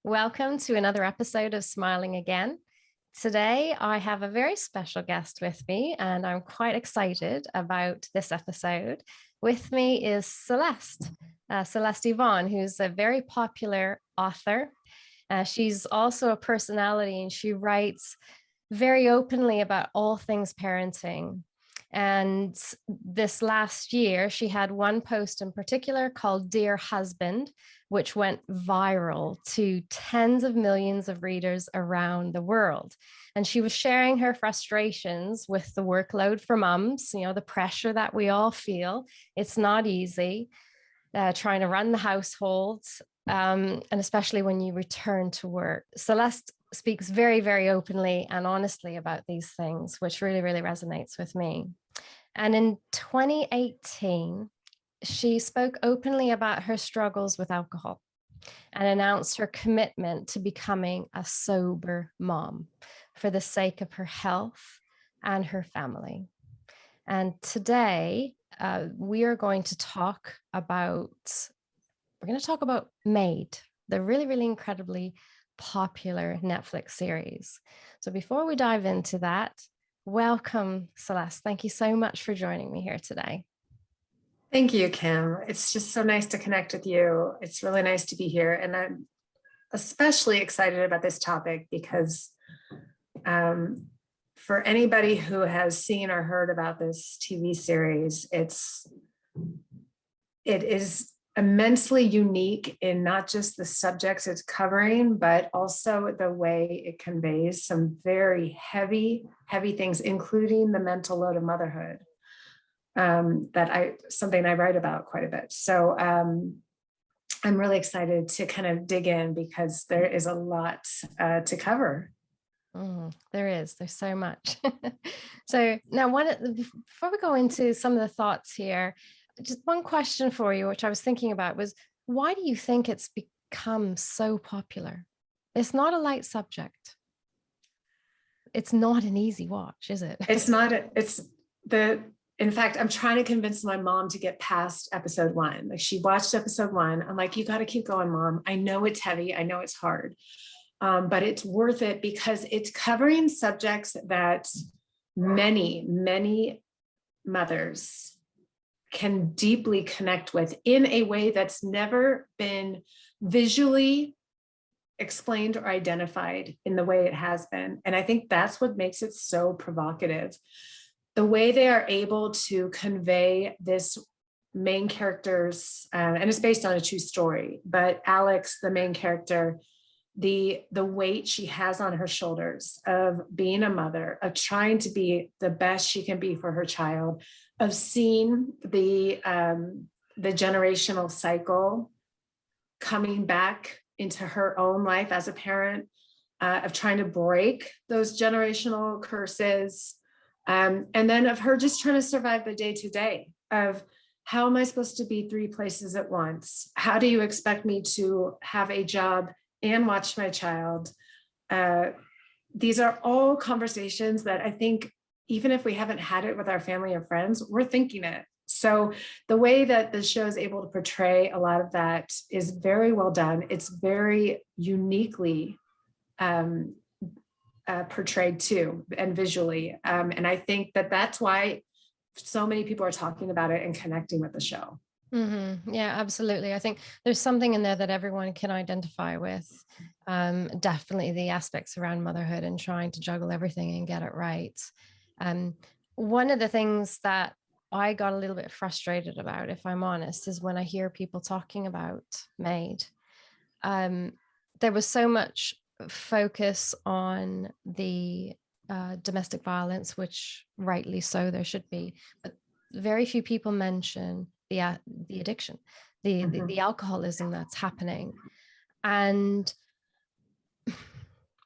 Welcome to another episode of Smiling Again. Today, I have a very special guest with me, and I'm quite excited about this episode. With me is Celeste Yvonne, who's a very popular author. She's also a personality, and she writes very openly about all things parenting. And this last year, she had one post in particular called Dear Husband, which went viral to tens of millions of readers around the world. And she was sharing her frustrations with the workload for mums, the pressure that we all feel. It's not easy trying to run the household, and especially when you return to work. Celeste speaks very, very openly and honestly about these things, which really, really resonates with me. And in 2018, she spoke openly about her struggles with alcohol and announced her commitment to becoming a sober mom for the sake of her health and her family. And today, we are going to talk about Maid, the really, really incredibly popular Netflix series. So before we dive into that, welcome, Celeste. Thank you so much for joining me here today. Thank you, Kim. It's just so nice to connect with you. It's really nice to be here. And I'm especially excited about this topic because for anybody who has seen or heard about this TV series, it is immensely unique in not just the subjects it's covering, but also the way it conveys some very heavy things, including the mental load of motherhood. Something I write about quite a bit. So I'm really excited to kind of dig in because there is a lot to cover. There's so much. So now before we go into some of the thoughts here, just one question for you, which I was thinking about was, why do you think it's become so popular? It's not a light subject. It's not an easy watch, is it? In fact, I'm trying to convince my mom to get past episode 1. Like, she watched episode 1. I'm like, you got to keep going, Mom. I know it's heavy. I know it's hard, but it's worth it because it's covering subjects that many mothers can deeply connect with in a way that's never been visually explained or identified in the way it has been. And I think that's what makes it so provocative. The way they are able to convey this main character's, and it's based on a true story, but Alex, the main character, the weight she has on her shoulders of being a mother, of trying to be the best she can be for her child, of seeing the generational cycle coming back into her own life as a parent, of trying to break those generational curses, and then of her just trying to survive the day-to-day of, how am I supposed to be 3 places at once? How do you expect me to have a job and watch my child? These are all conversations that I think, even if we haven't had it with our family or friends, we're thinking it. So the way that the show is able to portray a lot of that is very well done. It's very uniquely portrayed too, and visually. And I think that that's why so many people are talking about it and connecting with the show. Mm-hmm. Yeah, absolutely. I think there's something in there that everyone can identify with. Definitely the aspects around motherhood and trying to juggle everything and get it right. One of the things that I got a little bit frustrated about, if I'm honest, is when I hear people talking about Maid. There was so much focus on the domestic violence, which rightly so, there should be, but very few people mention the addiction, the alcoholism that's happening. And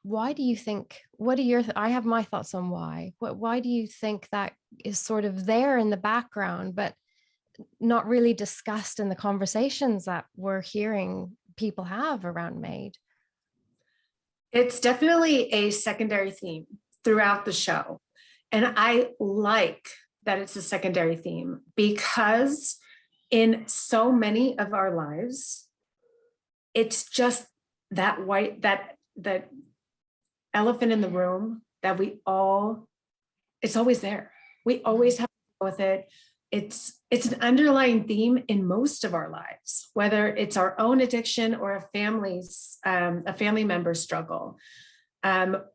why do you think, I have my thoughts on why do you think that is sort of there in the background, but not really discussed in the conversations that we're hearing people have around Maid? It's definitely a secondary theme throughout the show. And I like that it's a secondary theme because in so many of our lives, it's just that elephant in the room that it's always there. We always have to deal with it. It's an underlying theme in most of our lives, whether it's our own addiction or a family member's struggle.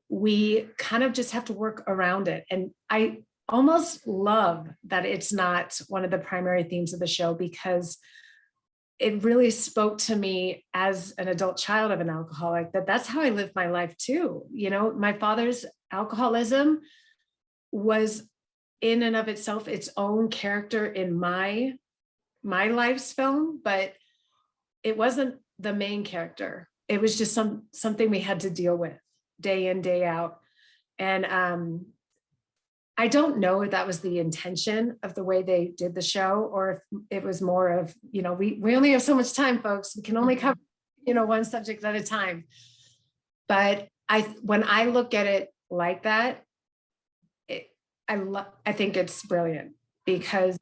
We kind of just have to work around it. And I almost love that it's not one of the primary themes of the show, because it really spoke to me as an adult child of an alcoholic, that's how I lived my life too. You know, my father's alcoholism was in and of itself its own character in my life's film, but it wasn't the main character. It was just something we had to deal with day in, day out. And I don't know if that was the intention of the way they did the show, or if it was more of, we only have so much time, folks. We can only cover, one subject at a time. But when I look at it like that, I think it's brilliant, because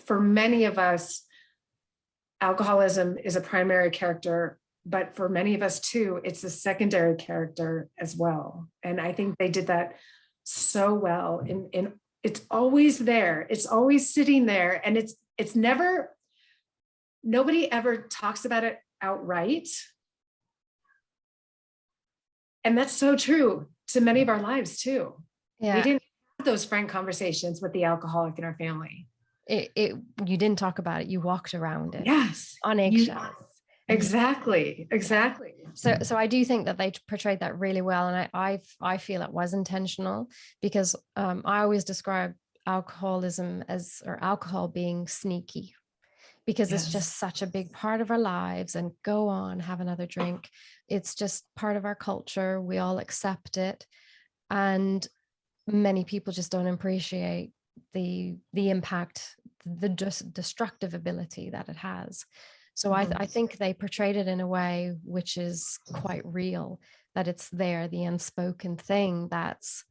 for many of us, alcoholism is a primary character, but for many of us too, it's a secondary character as well. And I think they did that so well. And it's always there. It's always sitting there. And it's never, nobody ever talks about it outright. And that's so true to many of our lives too. Yeah. We didn't have those frank conversations with the alcoholic in our family. You didn't talk about it. You walked around it. Yes. On eggshells. Exactly. So I do think that they portrayed that really well, and I feel it was intentional, because I always describe alcoholism or alcohol being sneaky, because it's just such a big part of our lives. And go on, have another drink. It's just part of our culture. We all accept it, and many people just don't appreciate the impact, the destructive ability that it has. So I think they portrayed it in a way which is quite real, that it's there, the unspoken thing that's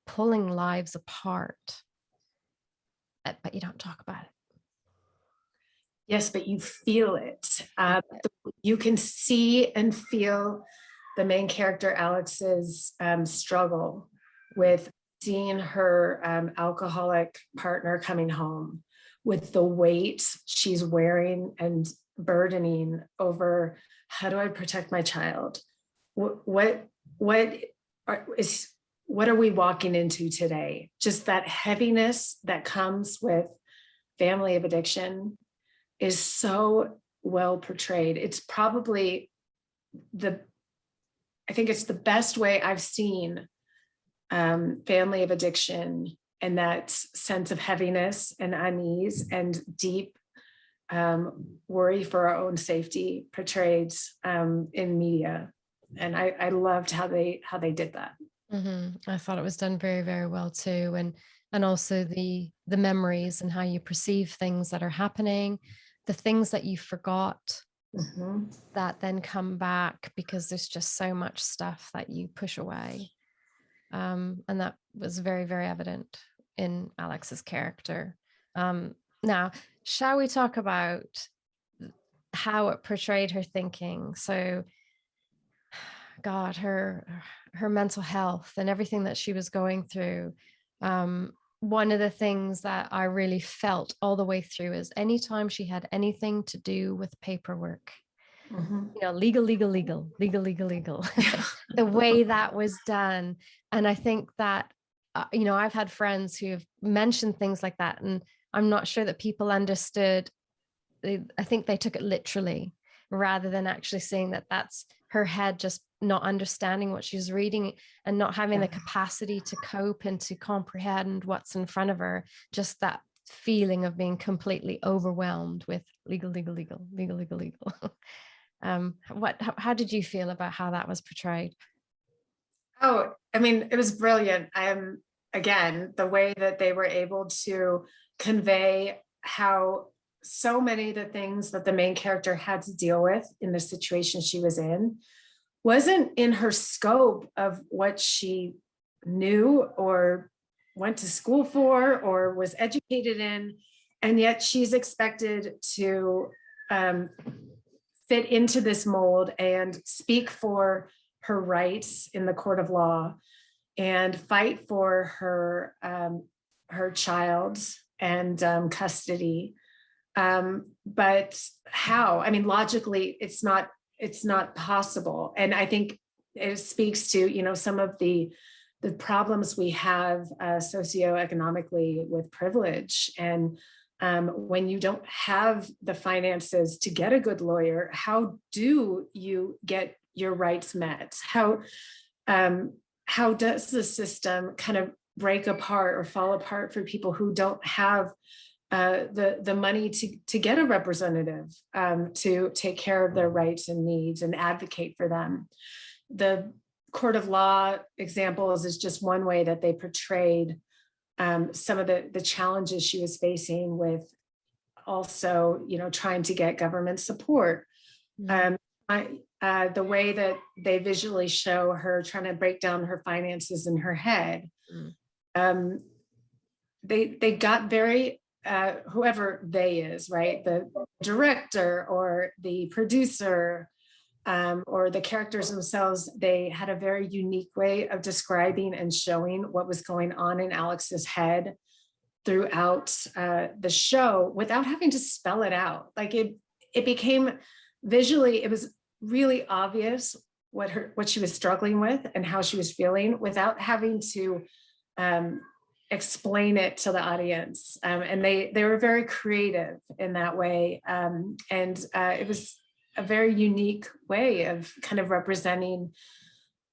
pulling lives apart, but you don't talk about it. Yes, but you feel it. You can see and feel the main character, Alex's struggle with seeing her alcoholic partner coming home, with the weight she's wearing and burdening over, how do I protect my child? What are we walking into today? Just that heaviness that comes with family of addiction is so well portrayed. It's probably I think it's the best way I've seen family of addiction, and that sense of heaviness and unease and deep worry for our own safety portrayed in media. And I loved how they did that. Mm-hmm. I thought it was done very, very well too. And also the memories and how you perceive things that are happening, the things that you forgot that then come back, because there's just so much stuff that you push away. And that was very, very evident in Alex's character. Now, shall we talk about how it portrayed her thinking? So, God, her mental health and everything that she was going through. One of the things that I really felt all the way through is anytime she had anything to do with paperwork, legal, the way that was done. And I think that, I've had friends who have mentioned things like that, and I'm not sure that people understood. I think they took it literally, rather than actually seeing that that's her head just not understanding what she's reading and not having the capacity to cope and to comprehend what's in front of her. Just that feeling of being completely overwhelmed with legal. How did you feel about how that was portrayed? Oh, I mean, it was brilliant. Again, the way that they were able to convey how so many of the things that the main character had to deal with in the situation she was in wasn't in her scope of what she knew or went to school for or was educated in. And yet she's expected to fit into this mold and speak for her rights in the court of law and fight for her child and custody. But how? I mean, logically, it's not possible. And I think it speaks to, some of the problems we have socioeconomically with privilege. And when you don't have the finances to get a good lawyer, how do you get your rights met? How does the system kind of break apart or fall apart for people who don't have the money to get a representative to take care of their rights and needs and advocate for them? The court of law examples is just one way that they portrayed some of the challenges she was facing with also, trying to get government support. The way that they visually show her trying to break down her finances in her head. They got very, whoever they is, right? The director or the producer or the characters themselves, they had a very unique way of describing and showing what was going on in Alex's head throughout the show without having to spell it out. Like it became visually, it was really obvious what she was struggling with and how she was feeling without having to explain it to the audience. And they were very creative in that way. And it was a very unique way of kind of representing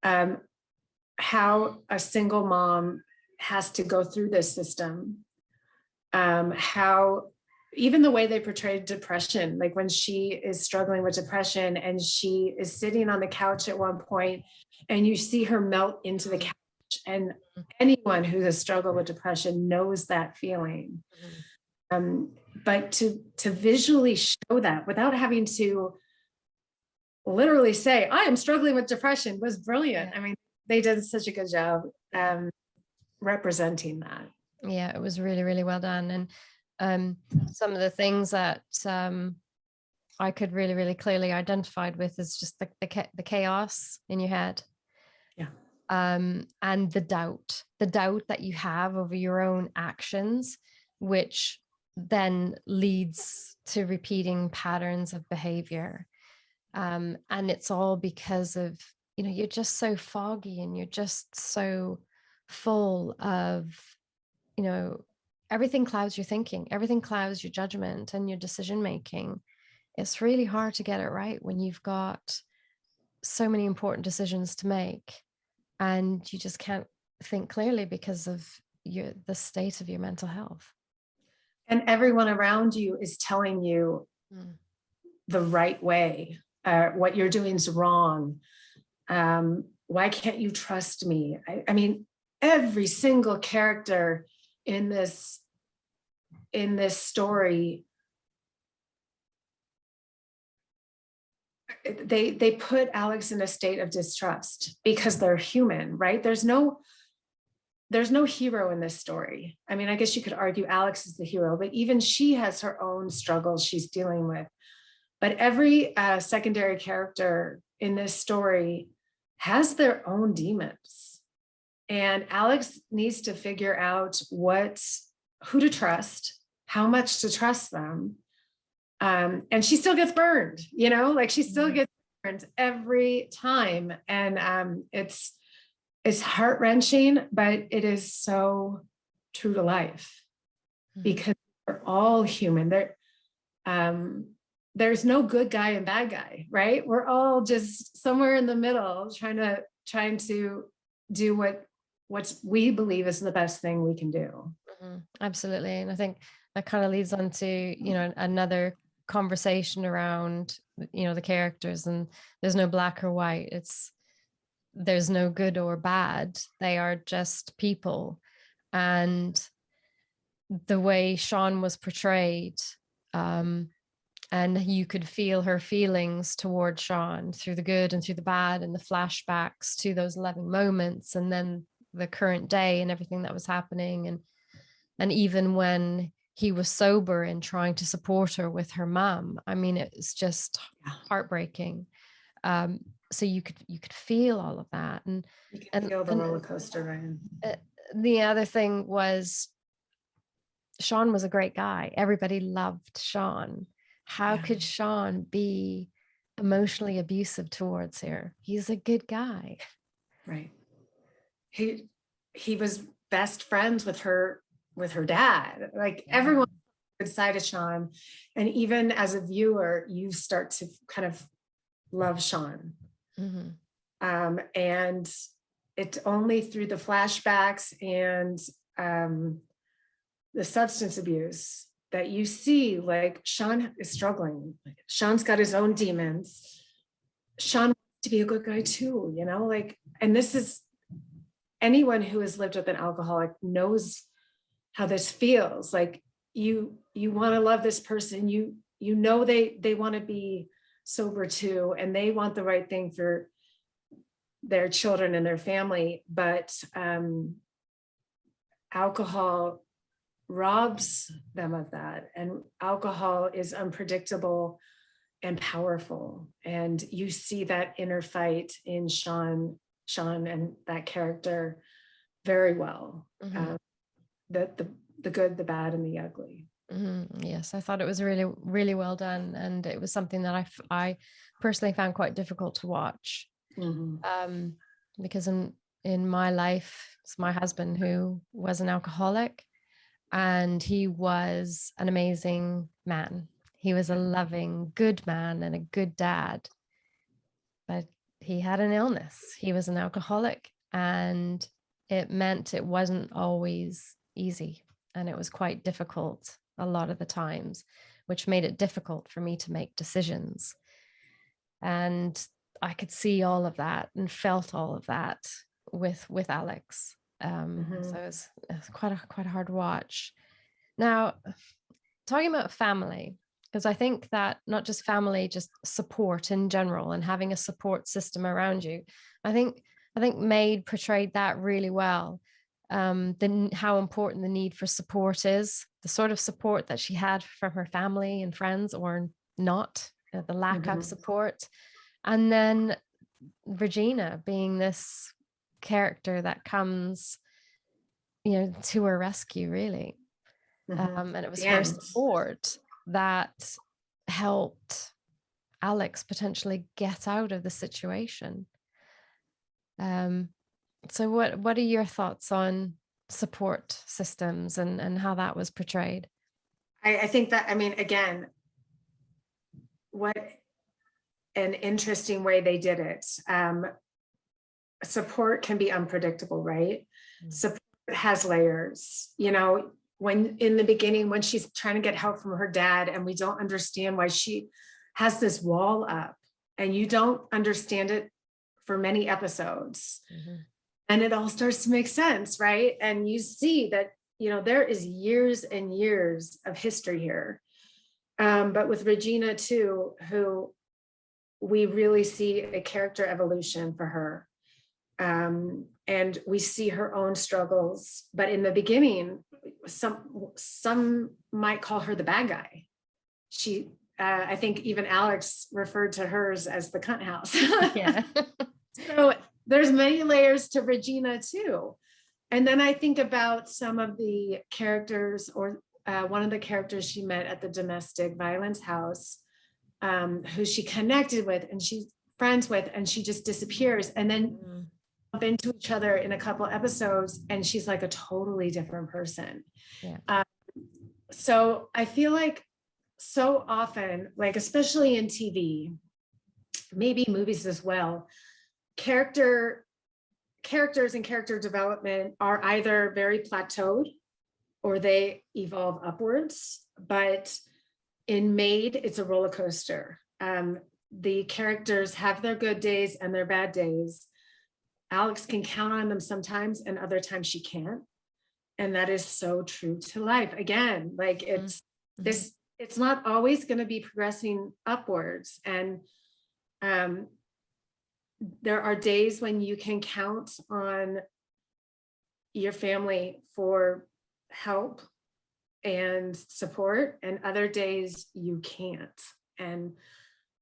how a single mom has to go through this system. How even the way they portrayed depression, like when she is struggling with depression and she is sitting on the couch at one point and you see her melt into the couch, and anyone who has struggled with depression knows that feeling. But to visually show that without having to literally say, I am struggling with depression, was brilliant. I mean, they did such a good job representing that. Yeah, it was really, really well done. And some of the things that I could really, really clearly identified with is just the chaos in your head. Yeah. And the doubt that you have over your own actions, which then leads to repeating patterns of behavior. And it's all because of, you're just so foggy and you're just so full of, everything clouds your thinking, everything clouds your judgment and your decision making. It's really hard to get it right when you've got so many important decisions to make and you just can't think clearly because of the state of your mental health. And everyone around you is telling you the right way. What you're doing is wrong. Why can't you trust me? I mean, every single character in this story, they put Alex in a state of distrust because they're human, right? There's no hero in this story. I mean, I guess you could argue Alex is the hero, but even she has her own struggles she's dealing with. But every secondary character in this story has their own demons. And Alex needs to figure out who to trust, how much to trust them. And she still gets burned, like she still gets burned every time. And it's heart-wrenching, but it is so true to life because we're all human. There's no good guy and bad guy, right? We're all just somewhere in the middle trying to do what we believe is the best thing we can do. Absolutely. And I think that kind of leads on to, another conversation around, the characters, and there's no black or white. There's no good or bad. They are just people. And the way Sean was portrayed, and you could feel her feelings toward Sean through the good and through the bad and the flashbacks to those 11 moments and then the current day and everything that was happening. And even when he was sober and trying to support her with her mom. I mean, it's just heartbreaking. So you could feel all of that, and You can feel the roller coaster, right? The other thing was Sean was a great guy. Everybody loved Sean. How could Sean be emotionally abusive towards her? He's a good guy. Right. He was best friends with her dad. Like everyone good side of Sean. And even as a viewer, you start to kind of love Sean. And it's only through the flashbacks and the substance abuse that you see, like, Sean is struggling. Sean's got his own demons. Sean wants to be a good guy too, you know, like, and this is, anyone who has lived with an alcoholic knows how this feels. Like you want to love this person, you know they want to be sober too, and they want the right thing for their children and their family, but alcohol robs them of that. And alcohol is unpredictable and powerful. And you see that inner fight in Sean and that character very well. The good, the bad, and the ugly. Yes, I thought it was really, really well done. And it was something that I personally found quite difficult to watch. Because in my life, it's my husband who was an alcoholic, and he was an amazing man. He was a loving, good man and a good dad, but he had an illness. He was an alcoholic, and it meant it wasn't always easy, and it was quite difficult a lot of the times, which made it difficult for me to make decisions. And I could see all of that and felt all of that with Alex. So it was quite a hard watch. Now, talking about family, because I think that not just family, just support in general and having a support system around you. I think Maid portrayed that really well. How important the need for support is, the sort of support that she had from her family and friends, or not, the lack of support. And then Regina being this character that comes, to her rescue, really. And it was her support that helped Alex potentially get out of the situation. So what are your thoughts on support systems and how that was portrayed? I think that, I mean, again, what an interesting way they did it. Support can be unpredictable, right? Support has layers, when in the beginning, when she's trying to get help from her dad, and we don't understand why she has this wall up, and you don't understand it for many episodes. And it all starts to make sense, right? And you see that, there is years and years of history here. But with Regina too, who we really see a character evolution for her. And we see her own struggles, but in the beginning, some might call her the bad guy. She, I think even Alex referred to hers as the cunt house. Yeah. So there's many layers to Regina too. And then I think about some of the characters, or one of the characters she met at the domestic violence house, who she connected with and she's friends with, and she just disappears, and then bump into each other in a couple episodes, and she's like a totally different person. So I feel like so often, like especially in TV, maybe movies as well, characters and character development are either very plateaued or they evolve upwards. But in Maid, it's a roller coaster. The characters have their good days and their bad days. Alex can count on them sometimes, and other times she can't. And that is so true to life. Again, like it's not always going to be progressing upwards. And there are days when you can count on your family for help and support, and other days you can't. And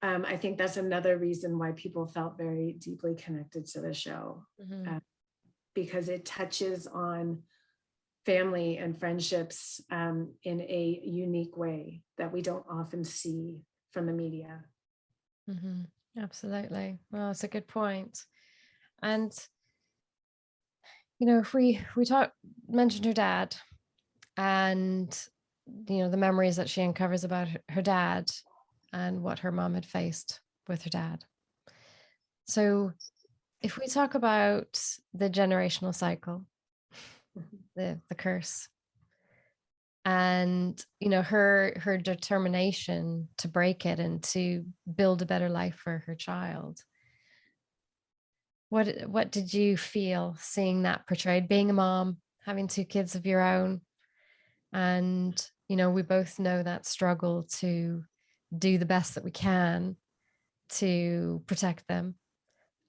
I think that's another reason why people felt very deeply connected to the show, because it touches on family and friendships in a unique way that we don't often see from the media. Absolutely. Well, that's a good point. And if we mentioned her dad, and the memories that she uncovers about her dad and what her mom had faced with her dad. So if we talk about the generational cycle, the curse, and her determination to break it and to build a better life for her child, what did you feel seeing that portrayed, being a mom, having 2 kids of your own? And we both know that struggle to do the best that we can to protect them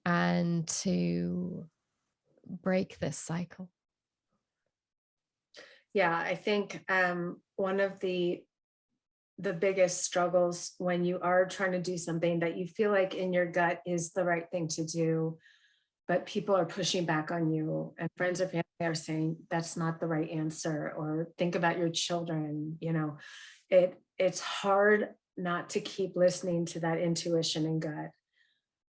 and to break this cycle. Yeah, I think one of the biggest struggles when you are trying to do something that you feel like in your gut is the right thing to do, but people are pushing back on you, and friends or family are saying that's not the right answer, or think about your children. It's hard not to keep listening to that intuition and gut.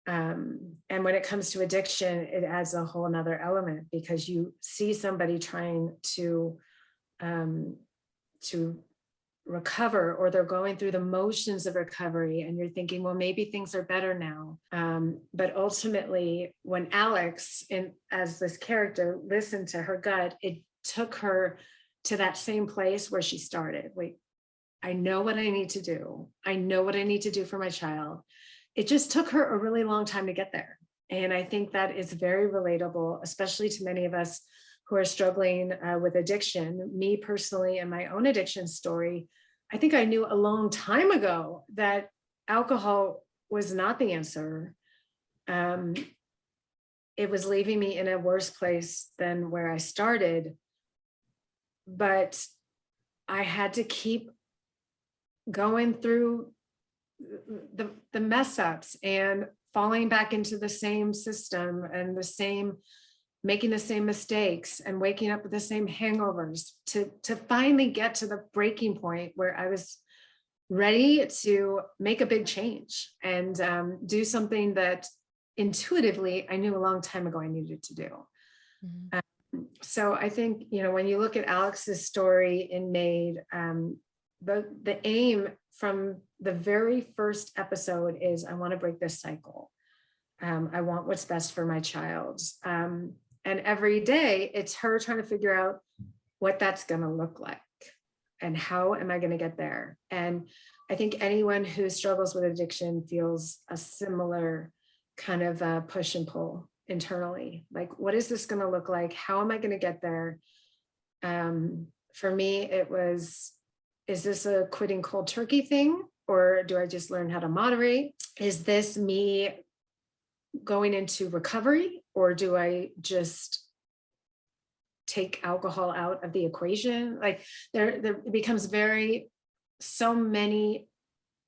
And when it comes to addiction, it adds a whole another element, because you see somebody trying to recover, or they're going through the motions of recovery, and you're thinking, well, maybe things are better now. But ultimately, when Alex, as this character, listened to her gut, it took her to that same place where she started. Wait, I know what I need to do. I know what I need to do for my child. It just took her a really long time to get there. And I think that is very relatable, especially to many of us who are struggling with addiction. Me personally, in my own addiction story, I think I knew a long time ago that alcohol was not the answer. It was leaving me in a worse place than where I started. But I had to keep going through the mess ups and falling back into the same system and making the same mistakes and waking up with the same hangovers to finally get to the breaking point where I was ready to make a big change and do something that intuitively I knew a long time ago I needed to do. So I think, when you look at Alex's story in Maid, the aim from the very first episode is, I want to break this cycle. I want what's best for my child. And every day it's her trying to figure out what that's going to look like and how am I going to get there. And I think anyone who struggles with addiction feels a similar kind of push and pull internally. Like, what is this going to look like? How am I going to get there? For me, it was, is this a quitting cold turkey thing? Or do I just learn how to moderate? Is this me going into recovery? Or do I just take alcohol out of the equation? Like there becomes so many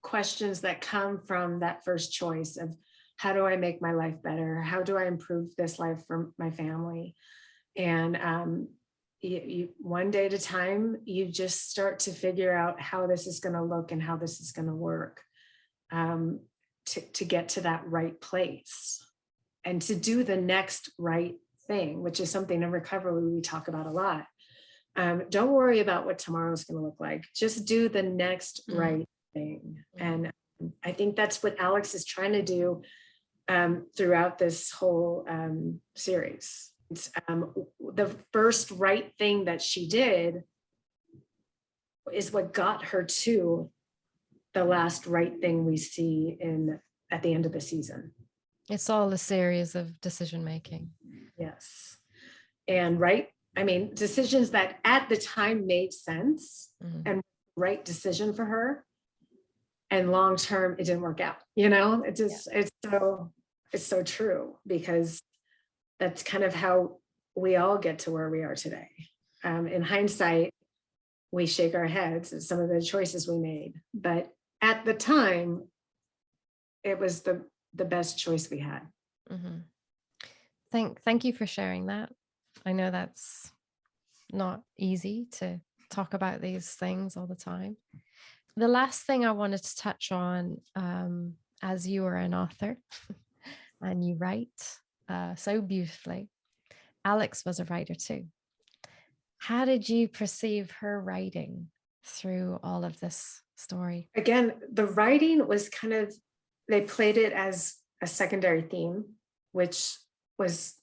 questions that come from that first choice of, how do I make my life better? How do I improve this life for my family? And you one day at a time, you just start to figure out how this is going to look and how this is going to work to get to that right place and to do the next right thing, which is something in recovery we talk about a lot. Don't worry about what tomorrow is going to look like. Just do the next right thing. And I think that's what Alex is trying to do throughout this whole series. It's, the first right thing that she did is what got her to the last right thing we see at the end of the season. It's all a series of decision making. Yes. And decisions that at the time made sense and right decision for her. And long term, it didn't work out. It's so true, because that's kind of how we all get to where we are today. In hindsight, we shake our heads at some of the choices we made. But at the time, it was the best choice we had. Mm-hmm. Thank you for sharing that. I know that's not easy to talk about these things all the time. The last thing I wanted to touch on, as you are an author and you write so beautifully, Alex was a writer too. How did you perceive her writing through all of this story? Again, the writing was they played it as a secondary theme, which was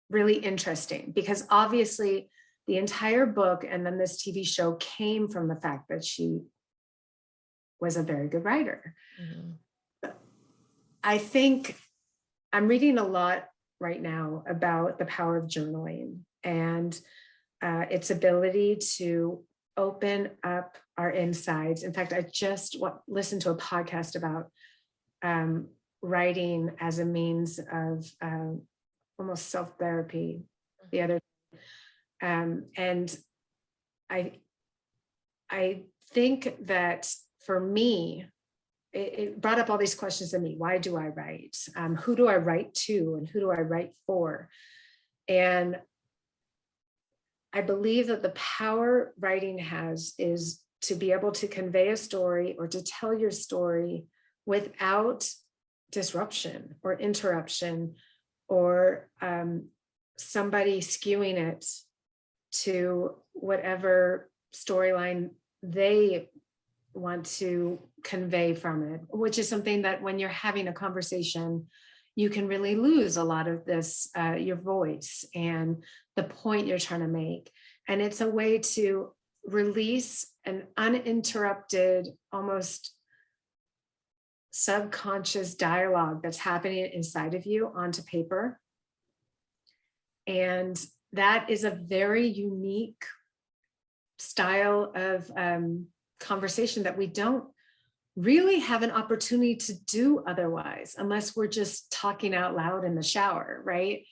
really interesting because obviously the entire book and then this TV show came from the fact that she was a very good writer. Mm-hmm. I think I'm reading a lot right now about the power of journaling and its ability to open up our insides. In fact, I just listened to a podcast about writing as a means of almost self-therapy the other day. And I think that for me, it brought up all these questions in me. Why do I write? Who do I write to and who do I write for? And I believe that the power writing has is to be able to convey a story or to tell your story without disruption or interruption or somebody skewing it to whatever storyline they want to convey from it, which is something that when you're having a conversation, you can really lose a lot of this, your voice and the point you're trying to make. And it's a way to release an uninterrupted, almost subconscious dialogue that's happening inside of you onto paper. And that is a very unique style of conversation that we don't really have an opportunity to do otherwise, unless we're just talking out loud in the shower, right?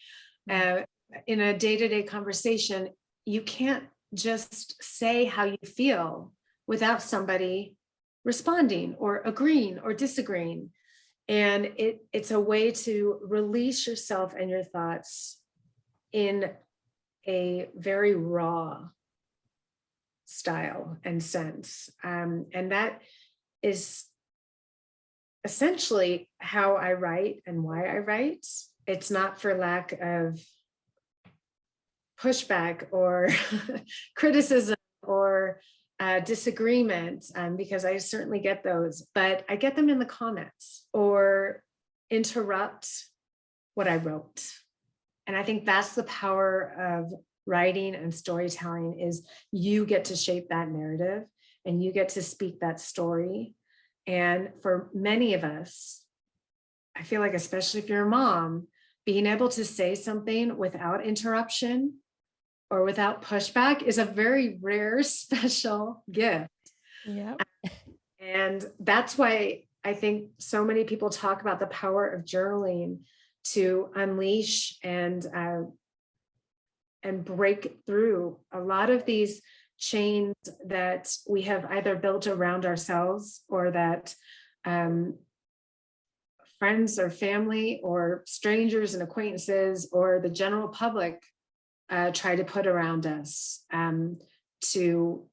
In a day-to-day conversation, you can't just say how you feel without somebody responding or agreeing or disagreeing. And it's a way to release yourself and your thoughts in a very raw style and sense. And that is essentially how I write and why I write. It's not for lack of pushback or criticism or disagreement, because I certainly get those, but I get them in the comments or interrupt what I wrote. And I think that's the power of writing and storytelling, is you get to shape that narrative and you get to speak that story. And for many of us, I feel like, especially if you're a mom, being able to say something without interruption or without pushback is a very rare, special gift. Yeah. And that's why I think so many people talk about the power of journaling to unleash and break through a lot of these chains that we have either built around ourselves or that friends or family or strangers and acquaintances or the general public try to put around us to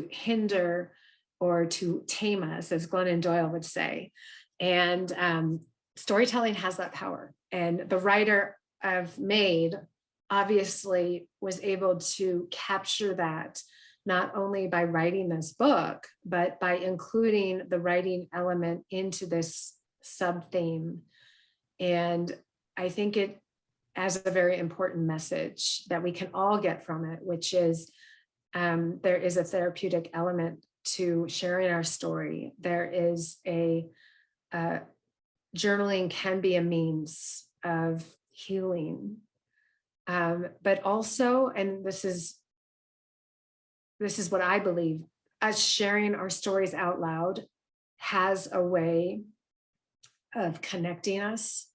hinder or to tame us, as Glennon Doyle would say. And storytelling has that power. And the writer of Maid obviously was able to capture that, not only by writing this book, but by including the writing element into this sub-theme. And I think it has a very important message that we can all get from it, which is there is a therapeutic element to sharing our story. There is journaling can be a means of healing. But also, and this is what I believe, us sharing our stories out loud has a way of connecting us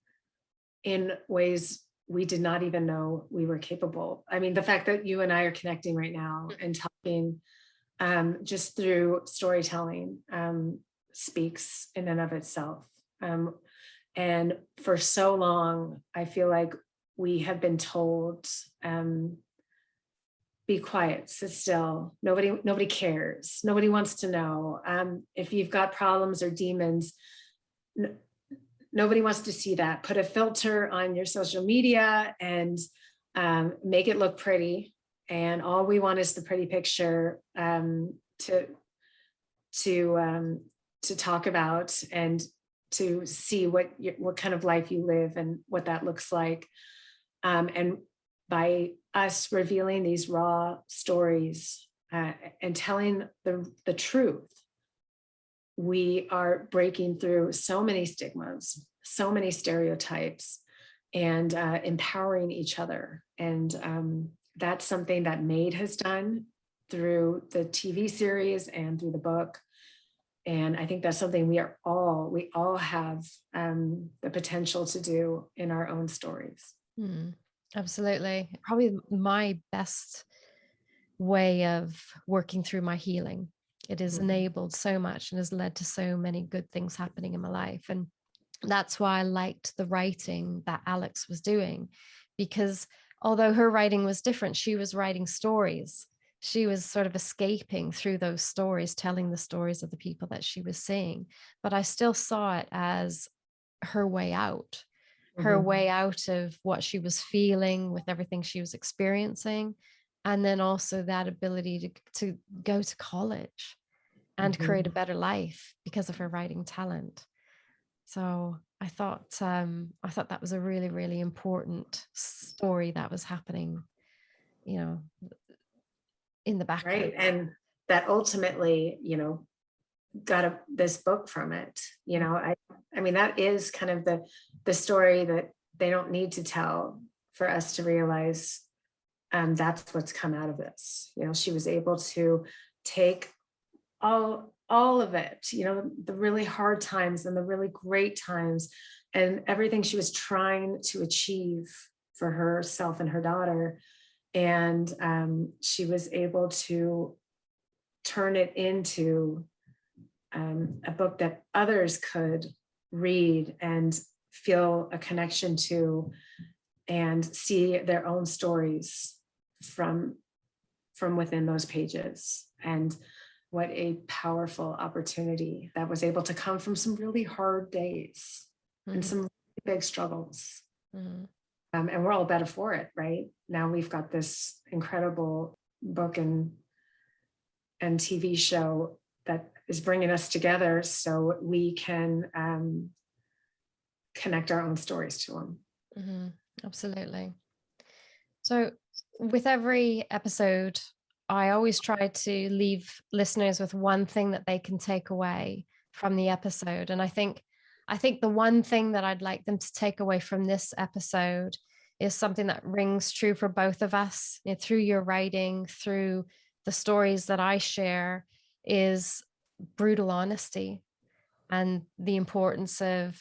in ways we did not even know we were capable. I mean, the fact that you and I are connecting right now and talking just through storytelling, speaks in and of itself. And for so long, I feel like we have been told, be quiet, sit still. Nobody cares. Nobody wants to know. If you've got problems or demons, nobody wants to see that. Put a filter on your social media and make it look pretty. And all we want is the pretty picture to talk about and to see what kind of life you live and what that looks like. And by us revealing these raw stories and telling the truth, we are breaking through so many stigmas, so many stereotypes, and empowering each other. And that's something that Maid has done through the TV series and through the book. And I think that's something we all have the potential to do in our own stories. Absolutely. Probably my best way of working through my healing. It has enabled so much and has led to so many good things happening in my life. And that's why I liked the writing that Alex was doing, because although her writing was different, she was writing stories. She was sort of escaping through those stories, telling the stories of the people that she was seeing. But I still saw it as her way out, her way out of what she was feeling with everything she was experiencing. And then also that ability to go to college and create a better life because of her writing talent. So I thought that was a really, really important story that was happening, in the background. Right. And that ultimately, got this book from it. I mean, that is kind of the story that they don't need to tell for us to realize that's what's come out of this. She was able to take all of it, the really hard times and the really great times and everything she was trying to achieve for herself and her daughter. And she was able to turn it into a book that others could read and feel a connection to and see their own stories from within those pages. And what a powerful opportunity that was able to come from some really hard days and some really big struggles. And we're all better for it, right? Now we've got this incredible book and TV show that is bringing us together so we can connect our own stories to them. Absolutely. So with every episode, I always try to leave listeners with one thing that they can take away from the episode. And I think the one thing that I'd like them to take away from this episode is something that rings true for both of us, through your writing, through the stories that I share, is brutal honesty and the importance of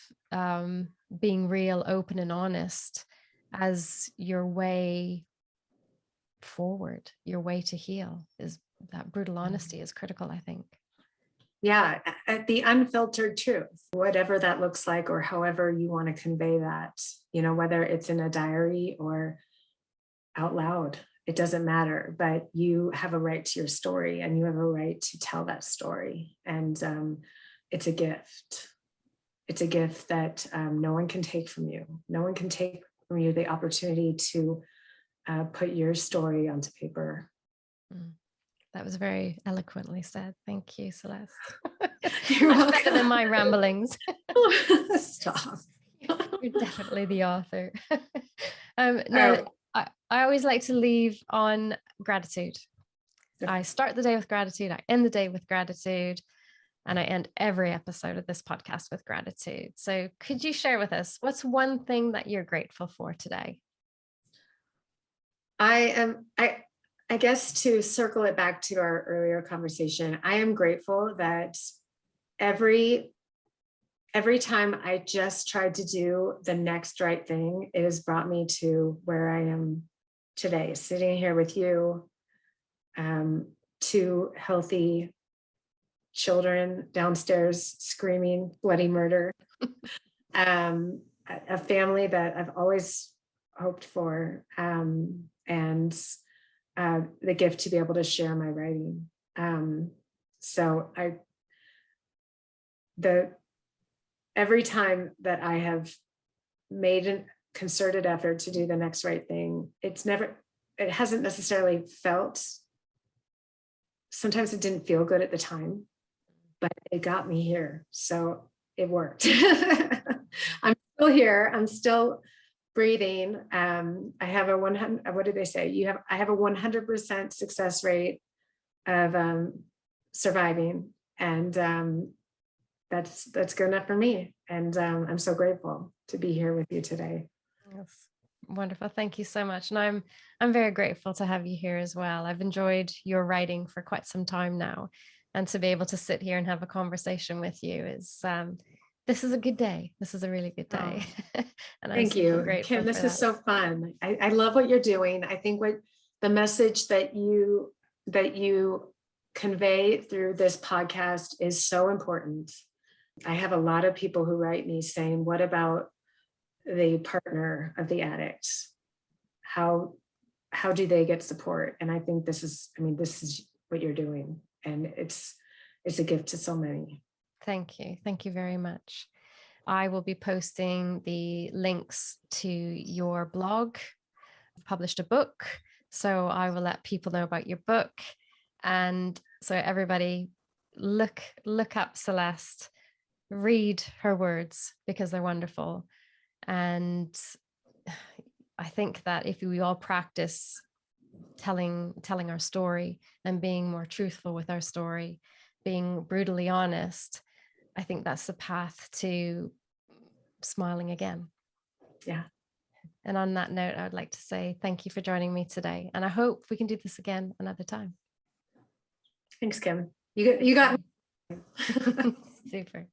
being real, open, and honest as your way forward, your way to heal. Is that brutal honesty is critical, I think. Yeah, the unfiltered truth, whatever that looks like, or however you want to convey that, whether it's in a diary or out loud, it doesn't matter, but you have a right to your story and you have a right to tell that story. And it's a gift. It's a gift that no one can take from you. No one can take from you the opportunity to put your story onto paper. That was very eloquently said. Thank you, Celeste. You're welcome. Better than my ramblings. Stop. You're definitely the author. No, I always like to leave on gratitude. I start the day with gratitude. I end the day with gratitude. And I end every episode of this podcast with gratitude. So could you share with us, what's one thing that you're grateful for today? I guess to circle it back to our earlier conversation, I am grateful that every time I just tried to do the next right thing, it has brought me to where I am today, sitting here with you, two healthy children downstairs screaming bloody murder. A family that I've always hoped for, and the gift to be able to share my writing. So every time that I have made a concerted effort to do the next right thing, it hasn't necessarily felt, sometimes it didn't feel good at the time, but it got me here. So it worked. I'm still here. I'm still breathing. I have a 100, what did they say? I have a 100% success rate of surviving. And that's good enough for me. And I'm so grateful to be here with you today. Yes. Wonderful. Thank you so much. And I'm very grateful to have you here as well. I've enjoyed your writing for quite some time now. And to be able to sit here and have a conversation with you is this is a good day. This is a really good day. Oh, and thank you, Kim. This is so fun. I love what you're doing. I think what the message that you convey through this podcast is so important. I have a lot of people who write me saying, what about the partner of the addict? How do they get support? And I think this is what you're doing. And it's a gift to so many. Thank you. Thank you very much. I will be posting the links to your blog. I've published a book, so I will let people know about your book. And so everybody look up Celeste, read her words because they're wonderful. And I think that if we all practice telling our story and being more truthful with our story, being brutally honest, I think that's the path to smiling again. Yeah. And on that note, I would like to say thank you for joining me today. And I hope we can do this again another time. Thanks, Kim. You got me. Super.